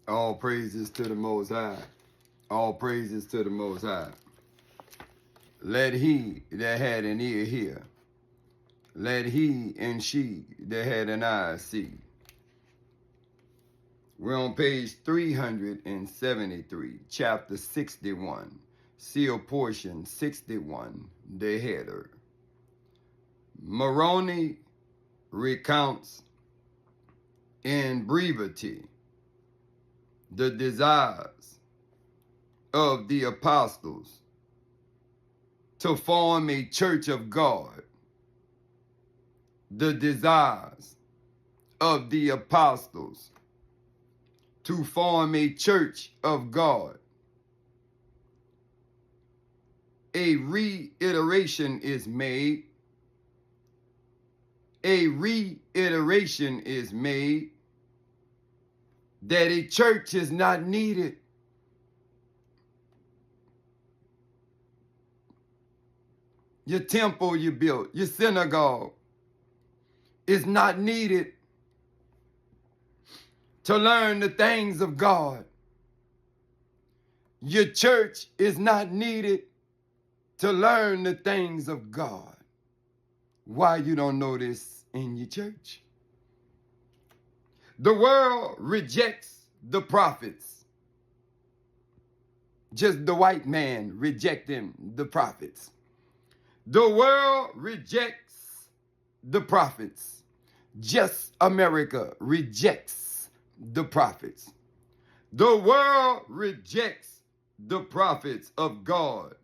All praises to the Most High. All praises to the Most High. Let he that had an ear hear. Let he and she that had an eye see. We're on page 373, chapter 61, seal portion 61, the header. Moroni recounts in brevity the desires of the apostles to form a church of God. The desires of the apostles to form a church of God. A reiteration is made. A reiteration is made that a church is not needed. Your temple you built, your synagogue is not needed to learn the things of God. Your church is not needed to learn the things of God. Why you don't know this in your church? The world rejects the prophets. Just the white man rejecting the prophets. The world rejects the prophets. Just America rejects the prophets. The world rejects the prophets of God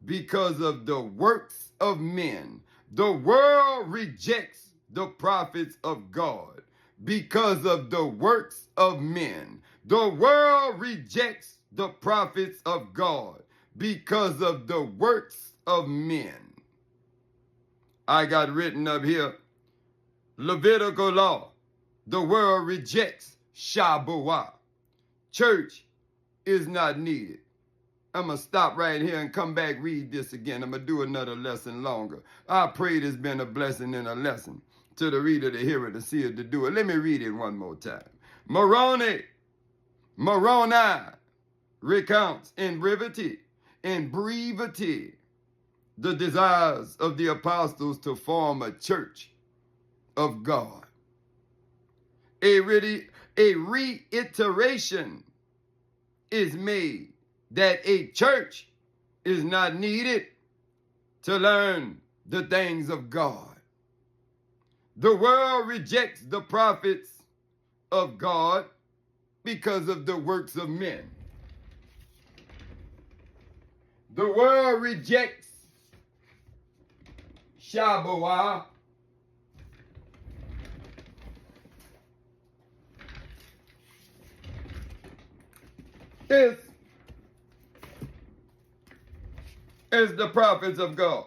because of the works of men. The world rejects the prophets of God because of the works of men. The world rejects the prophets of God because of the works of men. I got written up here, Levitical law. The world rejects Shabuwa. Church is not needed. I'm going to stop right here and come back, read this again. I'm going to do another lesson longer. I pray it's been a blessing and a lesson to the reader, the hearer, the seer, the doer. Let me read it one more time. Moroni recounts in brevity, the desires of the apostles to form a church of God. A reiteration is made that a church is not needed to learn the things of God. The world rejects the prophets of God because of the works of men. The world rejects Shabuwa is the prophets of God.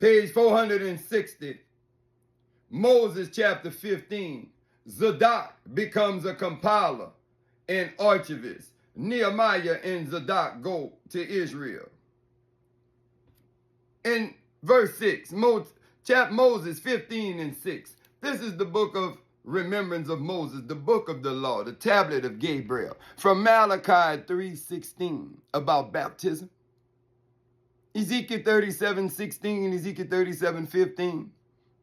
Page 460, Moses chapter 15. Zadok becomes a compiler and archivist. Nehemiah and Zadok go to Israel. In verse 6, Moses 15 and 6. This is the book of remembrance of Moses, the book of the law, the tablet of Gabriel. From Malachi 3:16 about baptism. Ezekiel 37:16, Ezekiel 37:15,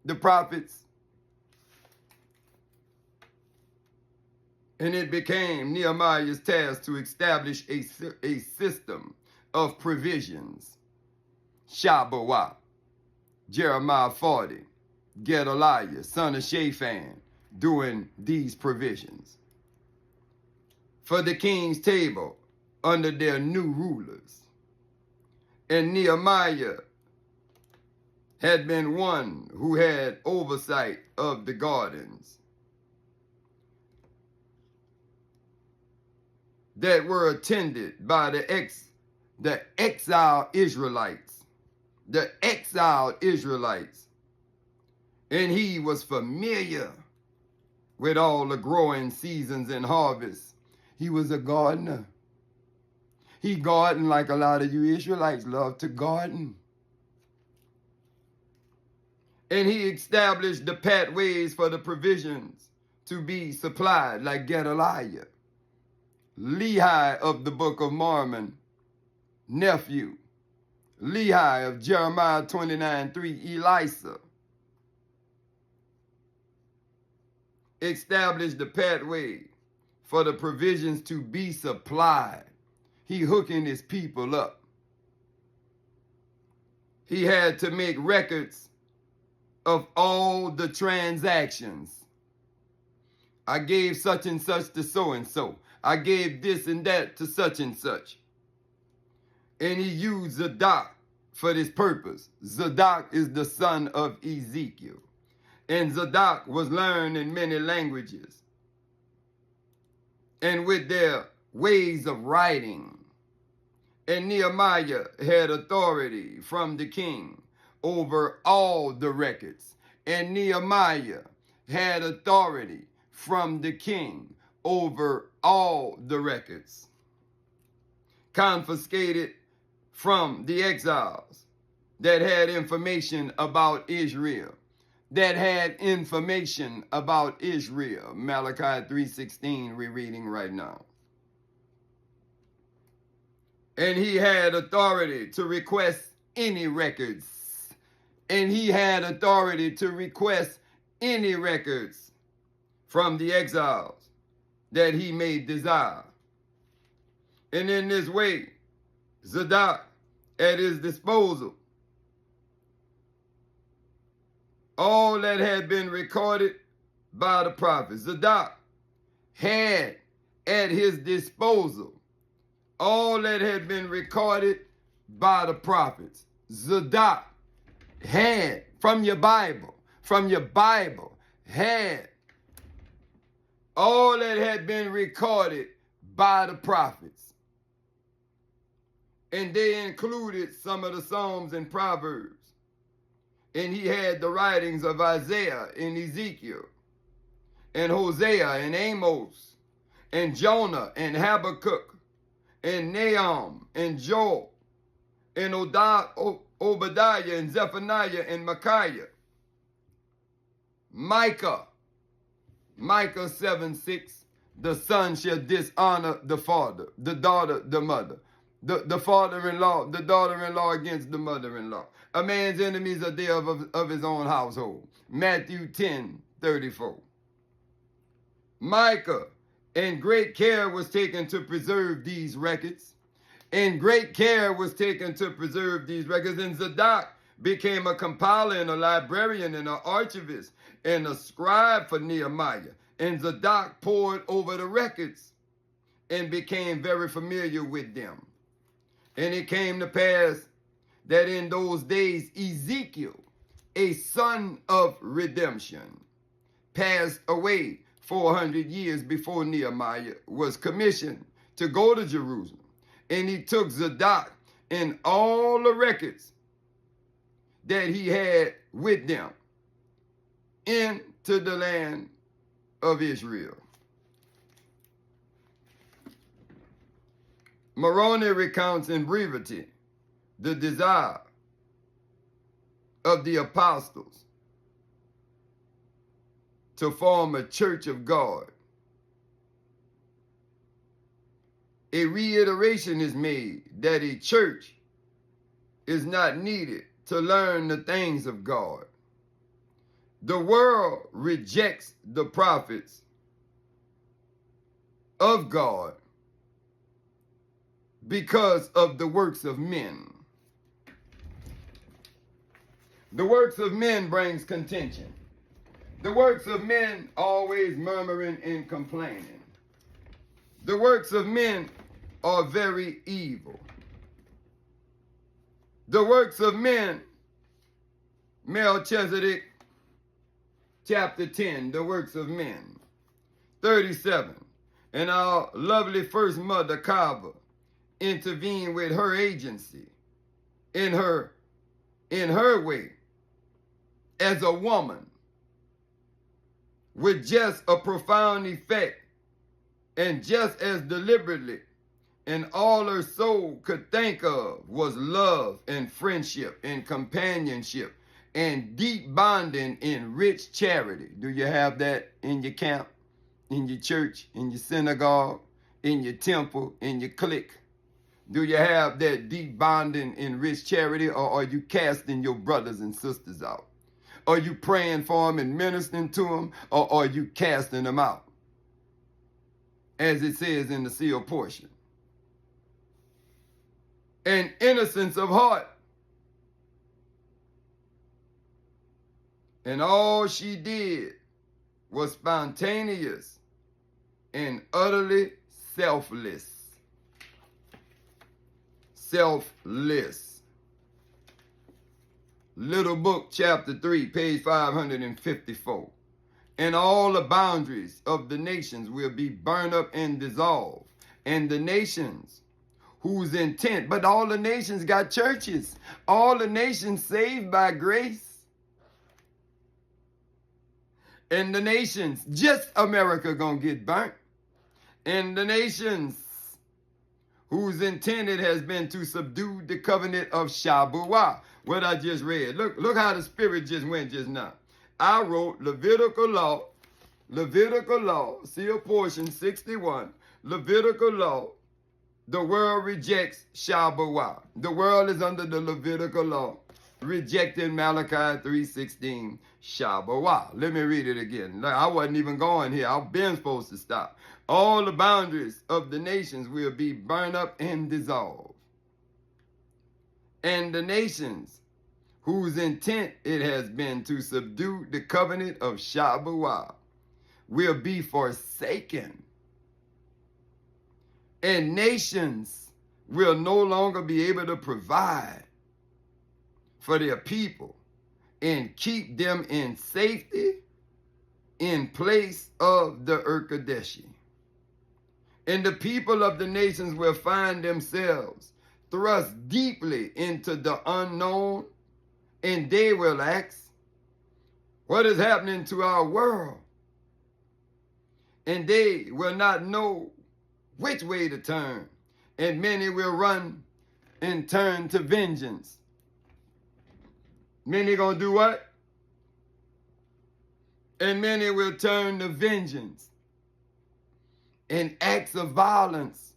the prophets. And it became Nehemiah's task to establish a system of provisions. Shabuwa, Jeremiah 40, Gedaliah, son of Shaphan, doing these provisions. For the king's table under their new rulers. And Nehemiah had been one who had oversight of the gardens that were attended by the exiled Israelites. The exiled Israelites. And he was familiar with all the growing seasons and harvests. He was a gardener. He gardened like a lot of you Israelites love to garden. And he established the pathways for the provisions to be supplied, like Gedaliah, Lehi of the Book of Mormon, nephew, Lehi of Jeremiah 29:3, Elisa, established the pathway for the provisions to be supplied. He hooking his people up. He had to make records of all the transactions. I gave such and such to so and so. I gave this and that to such and such. And he used Zadok for this purpose. Zadok is the son of Ezekiel. And Zadok was learned in many languages. And with their ways of writing. And Nehemiah had authority from the king over all the records. And Nehemiah had authority from the king over all the records. Confiscated from the exiles that had information about Israel. That had information about Israel. Malachi 3:16 we're reading right now. And he had authority to request any records. And he had authority to request any records from the exiles that he may desire. And in this way, Zadok at his disposal, all that had been recorded by the prophets. Zadok had at his disposal all that had been recorded by the prophets. Zadok had, from your Bible, had all that had been recorded by the prophets. And they included some of the Psalms and Proverbs. And he had the writings of Isaiah and Ezekiel, and Hosea and Amos, and Jonah and Habakkuk, and Nahum and Joel, and Obadiah and Zephaniah and Micaiah. Micah 7:6, the son shall dishonor the father, the daughter the mother, the father-in-law, the daughter-in-law against the mother-in-law. A man's enemies are they of his own household. Matthew 10:34. Micah, and great care was taken to preserve these records. And great care was taken to preserve these records. And Zadok became a compiler and a librarian and an archivist and a scribe for Nehemiah. And Zadok pored over the records and became very familiar with them. And it came to pass that in those days Ezekiel, a son of redemption, passed away 400 years before Nehemiah was commissioned to go to Jerusalem. And he took Zadok and all the records that he had with them into the land of Israel. Moroni recounts in brevity the desire of the apostles to form a church of God. A reiteration is made that a church is not needed to learn the things of God. The world rejects the prophets of God because of the works of men. The works of men brings contention. The works of men always murmuring and complaining. The works of men are very evil. The works of men, Melchizedek, chapter 10, the works of men. 37, and our lovely first mother, Kava, intervened with her agency in her way as a woman with just a profound effect, and just as deliberately, and all her soul could think of was love and friendship and companionship and deep bonding in rich charity. Do you have that in your camp, in your church, in your synagogue, in your temple, in your clique? Do you have that deep bonding in rich charity, or are you casting your brothers and sisters out? Are you praying for them and ministering to them, or are you casting them out? As it says in the sealed portion. And innocence of heart. And all she did was spontaneous and utterly selfless. Selfless. Little Book, chapter 3, page 554. And all the boundaries of the nations will be burned up and dissolved. And the nations whose intent, but all the nations got churches. All the nations saved by grace. And the nations, just America gonna get burnt. And the nations whose intent it has been to subdue the covenant of Shabuwa. What I just read. Look how the Spirit just went just now. I wrote Levitical law, sealed portion 61, Levitical law. The world rejects Shabuwa. The world is under the Levitical law, rejecting Malachi 3:16, Shabuwa. Let me read it again. I wasn't even going here. I've been supposed to stop. All the boundaries of the nations will be burned up and dissolved. And the nations whose intent it has been to subdue the covenant of Shabuwa will be forsaken. And nations will no longer be able to provide for their people and keep them in safety in place of the Urkadeshi. And the people of the nations will find themselves thrust deeply into the unknown, and they will ask, what is happening to our world? And they will not know which way to turn, and many will run and turn to vengeance. Many gonna do what? And many will turn to vengeance and acts of violence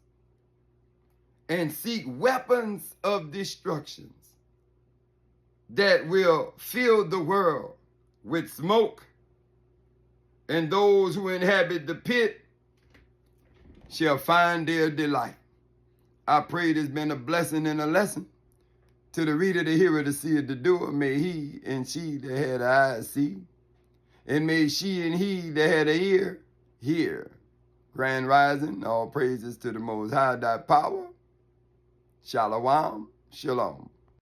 and seek weapons of destructions that will fill the world with smoke, and those who inhabit the pit shall find their delight. I pray it has been a blessing and a lesson to the reader, the hearer, the seer, the doer. May he and she that had eyes see, and may she and he that had an ear hear. Grand rising, all praises to the Most High, thy power. Shalom, shalom.